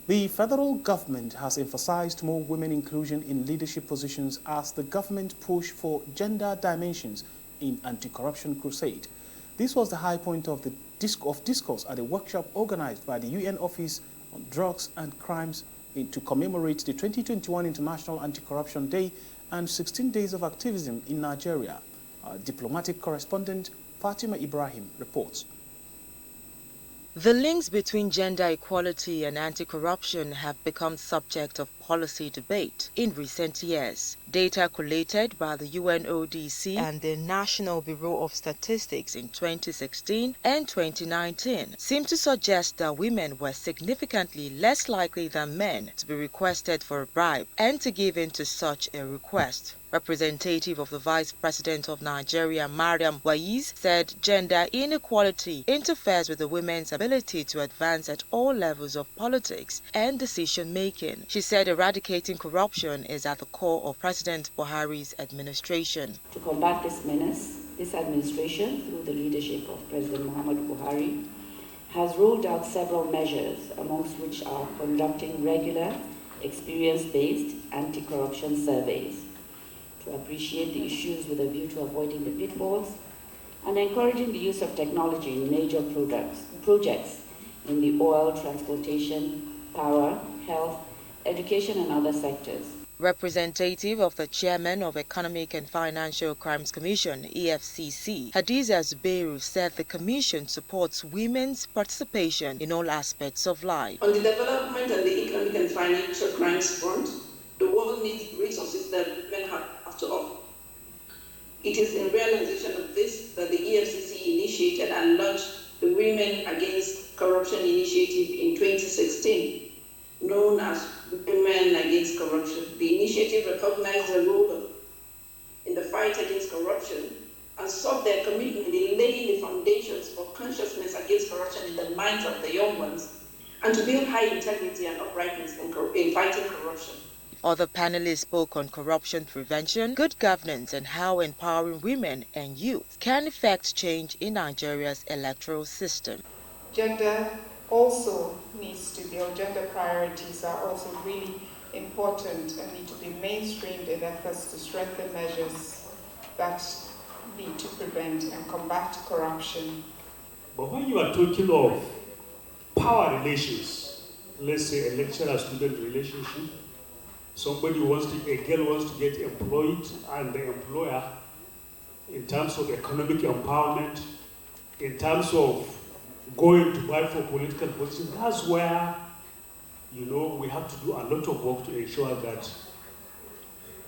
The federal government has emphasized more women inclusion in leadership positions as the government push for gender dimensions in anti-corruption crusade. This was the high point of the discourse at a workshop organized by the UN Office on Drugs and Crimes to commemorate the 2021 International Anti-Corruption Day and 16 days of activism in Nigeria. Our diplomatic correspondent Fatima Ibrahim reports. The links between gender equality and anti-corruption have become subject of policy debate in recent years. Data collated by the UNODC and the National Bureau of Statistics in 2016 and 2019 seem to suggest that women were significantly less likely than men to be requested for a bribe and to give in to such a request. Representative of the Vice President of Nigeria, Mariam Waiz, said gender inequality interferes with the women's ability to advance at all levels of politics and decision-making. She said eradicating corruption is at the core of President Buhari's administration. To combat this menace, this administration, through the leadership of President Muhammadu Buhari, has rolled out several measures, amongst which are conducting regular, experience-based anti-corruption surveys, to appreciate the issues with a view to avoiding the pitfalls, and encouraging the use of technology in major projects in the oil, transportation, power, health, education, and other sectors. Representative of the Chairman of Economic and Financial Crimes Commission, EFCC, Hadiza Zubeiru, said the Commission supports women's participation in all aspects of life. On the development and the economic and financial crimes front, the world needs resources that women have to offer. It is in realization of this that the EFCC initiated and launched the Women Against Corruption Initiative in 2016, known as Women Against Corruption. The initiative recognized the role in the fight against corruption and sought their commitment in laying the foundations for consciousness against corruption in the minds of the young ones and to build high integrity and uprightness in fighting corruption. Other panelists spoke on corruption prevention, good governance, and how empowering women and youth can effect change in Nigeria's electoral system. Gender also needs to be, or gender priorities are also really important and need to be mainstreamed in efforts to strengthen measures that need to prevent and combat corruption. But when you are talking of power relations, let's say a lecturer-student relationship, a girl wants to get employed, and the employer, in terms of economic empowerment, in terms of going to buy for political position, that's where, we have to do a lot of work to ensure that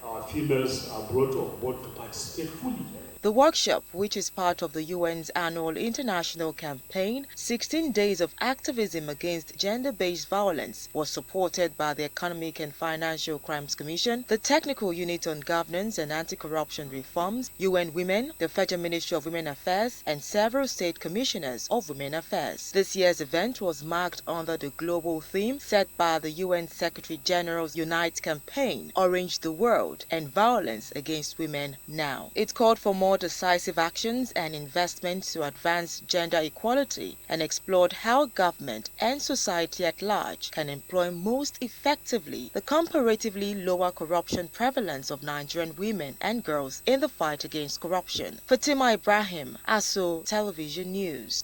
our females are brought on board to participate fully. The workshop, which is part of the UN's annual international campaign, 16 Days of Activism Against Gender-Based Violence, was supported by the Economic and Financial Crimes Commission, the Technical Unit on Governance and Anti-Corruption Reforms, UN Women, the Federal Ministry of Women Affairs, and several state commissioners of women affairs. This year's event was marked under the global theme set by the UN Secretary-General's Unite campaign, Orange the World, and Violence Against Women Now. It called for more decisive actions and investments to advance gender equality and explored how government and society at large can employ most effectively the comparatively lower corruption prevalence of Nigerian women and girls in the fight against corruption. Fatima Ibrahim, ASO Television News.